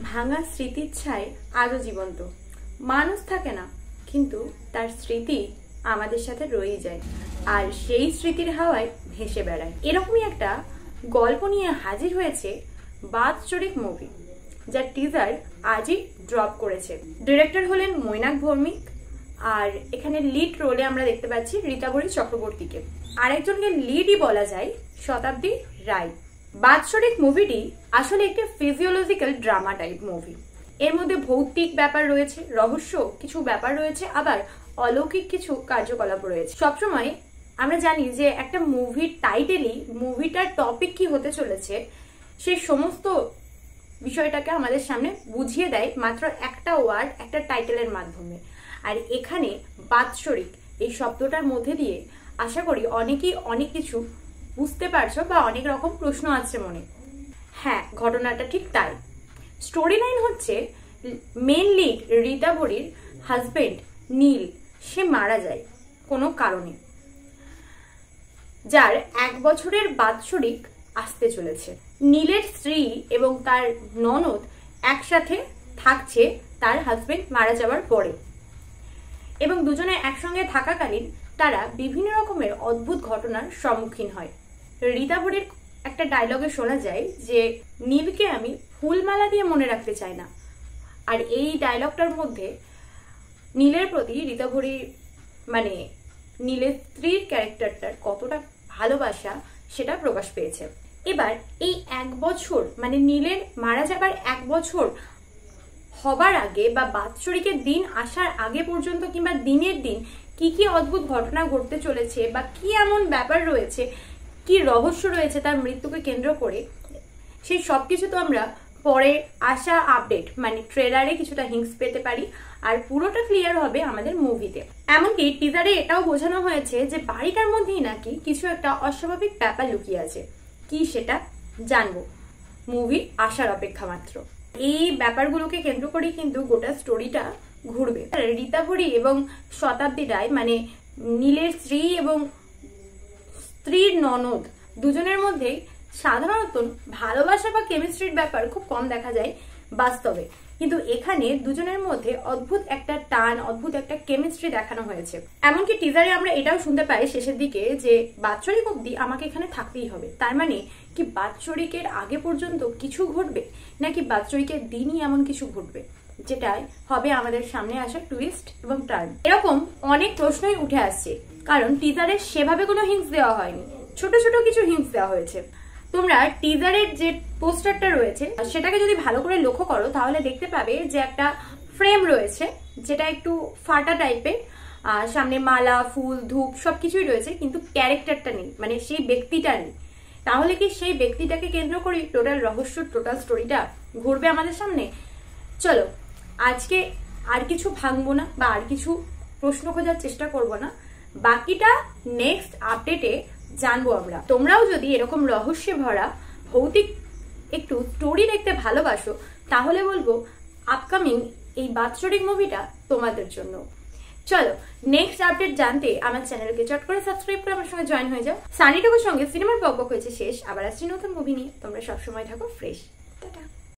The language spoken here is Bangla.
ভাঙা স্মৃতির ছায় আজও জীবন্ত। মানুষ থাকে না, কিন্তু তার স্মৃতি আমাদের সাথে রয়েই যায়, আর সেই স্মৃতির হাওয়ায় ভেসে বেড়ায়। এরকমই একটা গল্প নিয়ে হাজির হয়েছে বাৎসরিক মুভি, যার টিজার আজই ড্রপ করেছে। ডিরেক্টর হলেন মৈনাক ভৌমিক, আর এখানে লিড রোলে আমরা দেখতে পাচ্ছি রীতাভরী চক্রবর্তীকে। আরেকজনকে লিডই বলা যায় শতাব্দী রায়। বাৎসরিক মুভিটি আসলে একটি ফিজিওলজিক্যাল ড্রামা টাইপ মুভি। এর মধ্যে ভৌতিক ব্যাপার রয়েছে, রহস্য কিছু ব্যাপার রয়েছে, আবার অলৌকিক কিছু কার্যকলাপ রয়েছে। সবসময় আমরা জানি যে একটা মুভির টাইটেলই মুভিটার টপিক কি হতে চলেছে সেই সমস্ত বিষয়টাকে আমাদের সামনে বুঝিয়ে দেয় মাত্র একটা ওয়ার্ড, একটা টাইটেলের মাধ্যমে। আর এখানে বাৎসরিক এই শব্দটার মধ্যে দিয়ে আশা করি অনেকেই অনেক কিছু বুঝতে পারছো বা অনেক রকম প্রশ্ন আছে মনে। হ্যাঁ, ঘটনাটা ঠিক তাই। স্টোরি লাইন হচ্ছে মেন লিড রীতাভরীর হাজবেন্ড নীল, সে মারা যায় কোনো কারণে, যার 1 বছরের বাৎসরিক আসতে চলেছে। নীলের স্ত্রী এবং তার ননদ একসাথে থাকছে তার হাজবেন্ড মারা যাওয়ার পরে, এবং দুজনে একসঙ্গে থাকাকালীন তারা বিভিন্ন রকমের অদ্ভুত ঘটনার সম্মুখীন হয়। রীতাভরীর একটা ডায়লগে শোনা যায় যে নীলকে আমি ফুলমালা দিয়ে মনে রাখতে চাই না। আর এই ডায়লগটার মধ্যে নীলের প্রতি রীতাভরী মানে নীলের স্ত্রীর ক্যারেক্টারটার কতটা ভালোবাসা সেটা প্রকাশ পেয়েছে। এবার এই 1 বছর মানে নীলের মারা যাবার 1 বছর হবার আগে বা বাৎসরিকের দিন আসার আগে পর্যন্ত কিংবা দিনের দিন কি কি অদ্ভুত ঘটনা ঘটতে চলেছে বা কি এমন ব্যাপার রয়েছে, কি রহস্য রয়েছে তার মৃত্যুকে কেন্দ্র করে, সেই সবকিছু তো আমরা পরে আসা আপডেট মানে ট্রেলারে কিছুটা হিংস পেতে পারি, আর পুরোটা ক্লিয়ার হবে আমাদের মুভিতে। এমনকি টিজারে এটাও বোঝানো হয়েছে যে বাড়িটার মধ্যেই নাকি কিছু একটা অস্বাভাবিক ব্যাপার লুকিয়ে আছে। কি সেটা জানবো মুভি আসার অপেক্ষা মাত্র। এই ব্যাপারগুলোকে কেন্দ্র করেই কিন্তু গোটা স্টোরিটা ঘুরবে। রীতাভরী এবং শতাব্দী রায় মানে নীলের স্ত্রী এবং স্ত্রীর ননদ দুজনের মধ্যে সাধারণত ভালোবাসা বা কেমিস্ট্রির ব্যাপার খুব কম দেখা যায় বাস্তবে, কিন্তু এখানে দুজনের মধ্যে অদ্ভুত একটা টান, অদ্ভুত একটা কেমিস্ট্রি দেখানো হয়েছে। এমনকি টিজারে আমরা এটাও শুনতে পাই শেষের দিকে যে বাৎসরিক অবধি আমাকে এখানে থাকতেই হবে। তার মানে কি বাৎসরিকের আগে পর্যন্ত কিছু ঘটবে, নাকি বাৎসরিকের দিনই এমন কিছু ঘটবে, যেটাই হবে আমাদের সামনে আসা টুইস্ট এবং টার্ন। এরকম অনেক প্রশ্নই উঠে আসছে, কারণ টিজারে সেভাবে কোনো হিন্টস দেওয়া হয়নি, ছোট ছোট কিছু হিন্টস দেওয়া হয়েছে। তোমরা টিজারের যে পোস্টারটা রয়েছে সেটাকে যদি ভালো করে লক্ষ্য করো তাহলে দেখতে পাবে যে একটা ফ্রেম রয়েছে যেটা একটু ফাটা টাইপের, সামনে মালা, ফুল, ধূপ সবকিছুই রয়েছে, কিন্তু ক্যারেক্টারটা নেই, মানে সেই ব্যক্তিটা নেই। তাহলে কি সেই ব্যক্তিটাকে কেন্দ্র করে টোটাল রহস্য, টোটাল স্টোরিটা ঘুরবে আমাদের সামনে? চলো আজকে আর কিছু ভাঙবো না বা আর কিছু প্রশ্ন খোঁজার চেষ্টা করব না, বাকিটা নেক্সট আপডেটে জানবো আমরা। তোমরাও যদি এরকম রহস্যে ভরা ভৌতিক একটু স্টোরি দেখতে ভালোবাসো তাহলে বলবো আপকামিং এই বাৎসরিক মুভিটা তোমাদের জন্য। চলো নেক্সট আপডেট জানতে আমার চ্যানেলকে চট করে সাবস্ক্রাইব করে আমার সঙ্গে জয়েন হয়ে যাও। সানি টুকুর সঙ্গে সিনেমার বকবক হয়েছে শেষ, আবার আসছি নতুন মুভি নিয়ে। তোমরা সবসময় থাকো ফ্রেশ। টাটা।